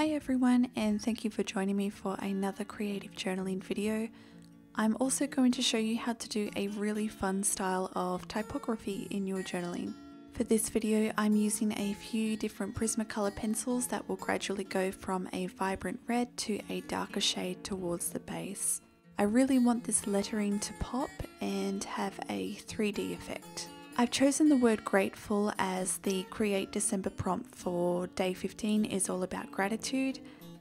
Hi everyone, and thank you for joining me for another creative journaling video. I'm also going to show you how to do a really fun style of typography in your journaling. For this video, I'm using a few different Prismacolor pencils that will gradually go from a vibrant red to a darker shade towards the base. I really want this lettering to pop and have a 3D effect. I've chosen the word grateful as the Create December prompt for day 15 is all about gratitude,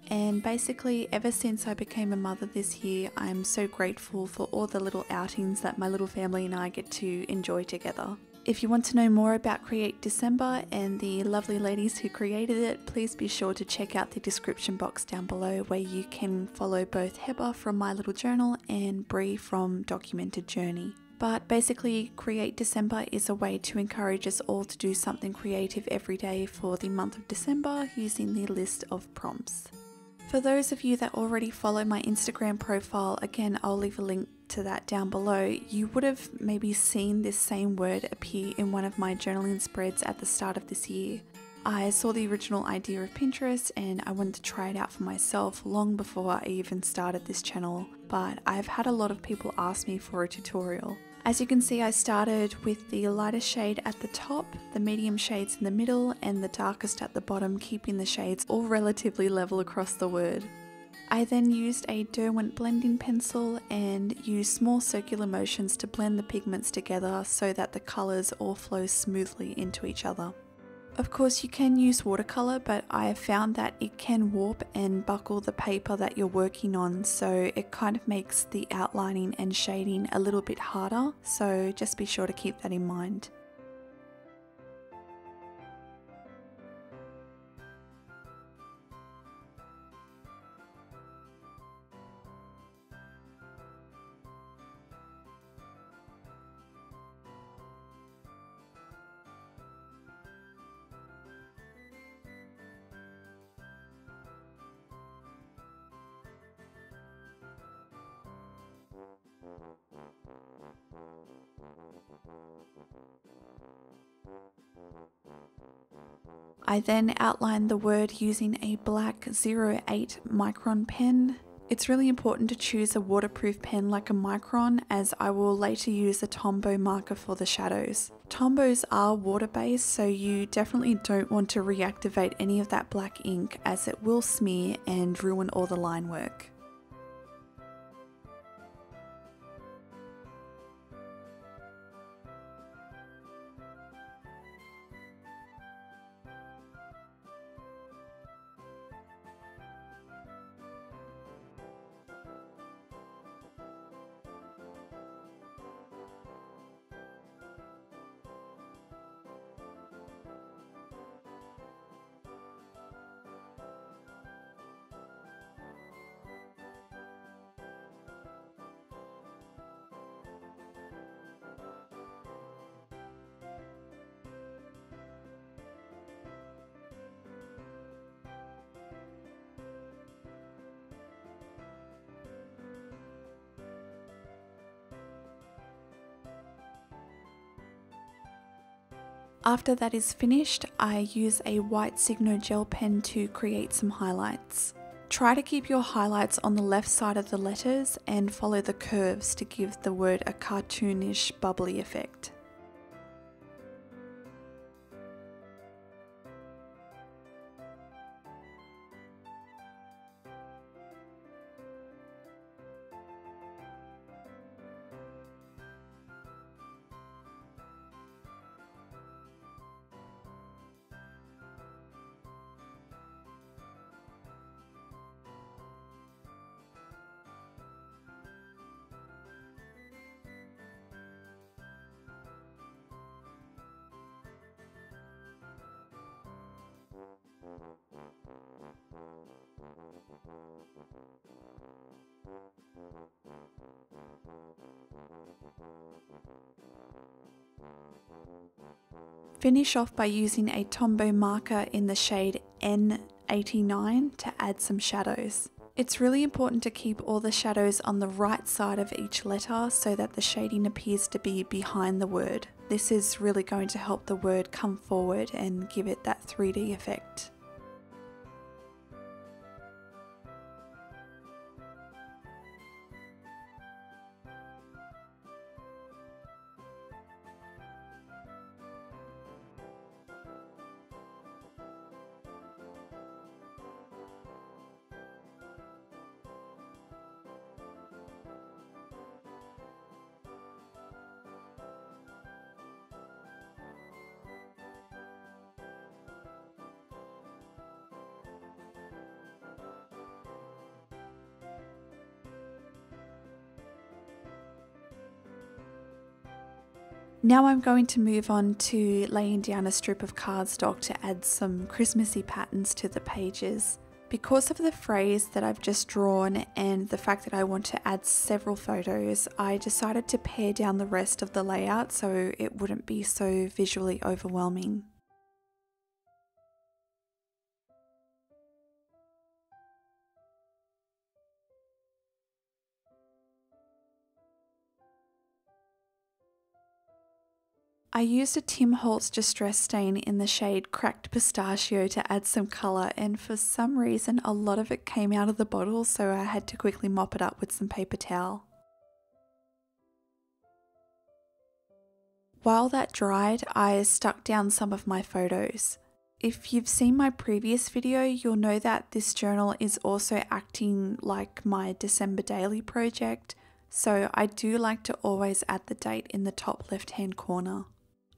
and basically ever since I became a mother this year, I'm so grateful for all the little outings that my little family and I get to enjoy together. If you want to know more about Create December and the lovely ladies who created it, please be sure to check out the description box down below where you can follow both Heba from My Little Journal and Brie from Documented Journey. But basically, Create December is a way to encourage us all to do something creative every day for the month of December using the list of prompts. For those of you that already follow my Instagram profile, again I'll leave a link to that down below, you would have maybe seen this same word appear in one of my journaling spreads at the start of this year. I saw the original idea of Pinterest and I wanted to try it out for myself long before I even started this channel, but I've had a lot of people ask me for a tutorial. As you can see, I started with the lightest shade at the top, the medium shades in the middle, and the darkest at the bottom, keeping the shades all relatively level across the word. I then used a Derwent blending pencil and used small circular motions to blend the pigments together so that the colours all flow smoothly into each other. Of course, you can use watercolour, but I have found that it can warp and buckle the paper that you're working on, so it kind of makes the outlining and shading a little bit harder, so just be sure to keep that in mind. I then outlined the word using a black 08 Micron pen. It's really important to choose a waterproof pen like a Micron, as I will later use a Tombw marker for the shadows. Tombws are water-based, so you definitely don't want to reactivate any of that black ink as it will smear and ruin all the line work. After that is finished, I use a white Signo gel pen to create some highlights. Try to keep your highlights on the left side of the letters and follow the curves to give the word a cartoonish, bubbly effect. Finish off by using a Tombw marker in the shade N89 to add some shadows. It's really important to keep all the shadows on the right side of each letter so that the shading appears to be behind the word. This is really going to help the word come forward and give it that 3D effect. Now I'm going to move on to laying down a strip of cardstock to add some Christmassy patterns to the pages. Because of the phrase that I've just drawn and the fact that I want to add several photos, I decided to pare down the rest of the layout so it wouldn't be so visually overwhelming. I used a Holtz distress stain in the shade Cracked Pistachio to add some colour, and for some reason a lot of it came out of the bottle, so I had to quickly mop it up with some paper towel. While that dried, I stuck down some of my photos. If you've seen my previous video, you'll know that this journal is also acting like my December daily project, so I do like to always add the date in the top left hand corner.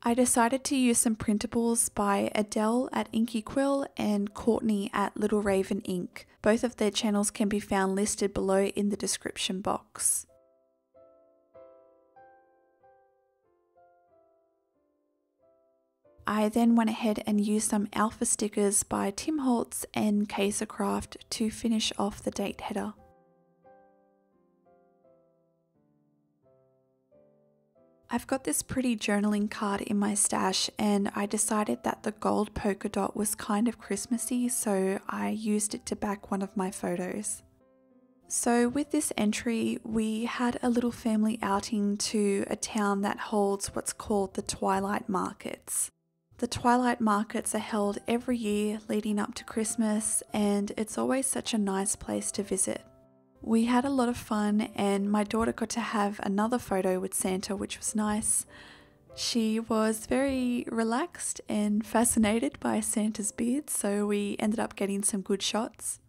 I decided to use some printables by Adele at Inkie Quill and Courtney at Little Raven Ink. Both of their channels can be found listed below in the description box. I then went ahead and used some alpha stickers by Holtz and Kaisercraft to finish off the date header. I've got this pretty journaling card in my stash, and I decided that the gold polka dot was kind of Christmassy, so I used it to back one of my photos. So with this entry, we had a little family outing to a town that holds what's called the Twilight Markets. The Twilight Markets are held every year leading up to Christmas, and it's always such a nice place to visit. We had a lot of fun, and my daughter got to have another photo with Santa, which was nice. She was very relaxed and fascinated by Santa's beard, so we ended up getting some good shots.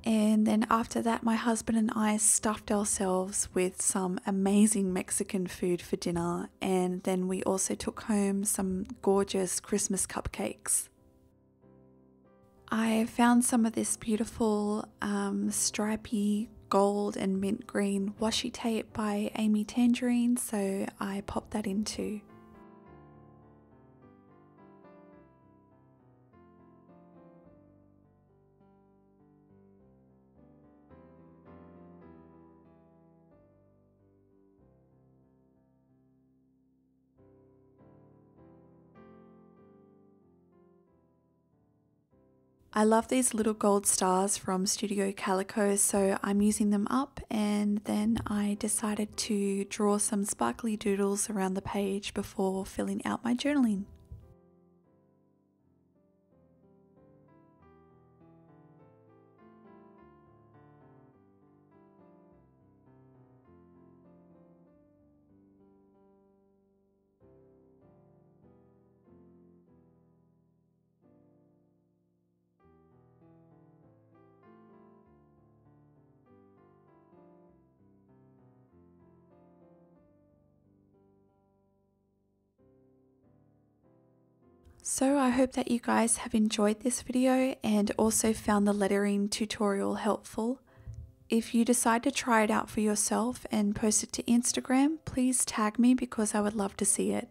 And then after that, my husband and I stuffed ourselves with some amazing Mexican food for dinner, and then we also took home some gorgeous Christmas cupcakes. I found some of this beautiful stripy gold and mint green washi tape by Amy Tangerine, so I popped that in too. I love these little gold stars from Studio Calico, so I'm using them up, and then I decided to draw some sparkly doodles around the page before filling out my journaling. So I hope that you guys have enjoyed this video and also found the lettering tutorial helpful. If you decide to try it out for yourself and post it to Instagram, please tag me because I would love to see it.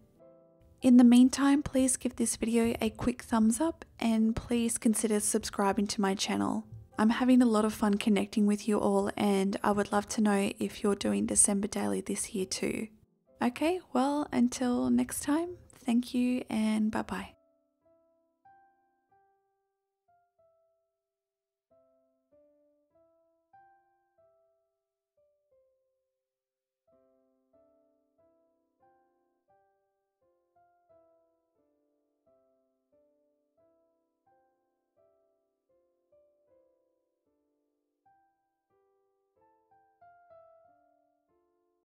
In the meantime, please give this video a quick thumbs up and please consider subscribing to my channel. I'm having a lot of fun connecting with you all, and I would love to know if you're doing December Daily this year too. Okay, well, until next time, thank you and bye bye.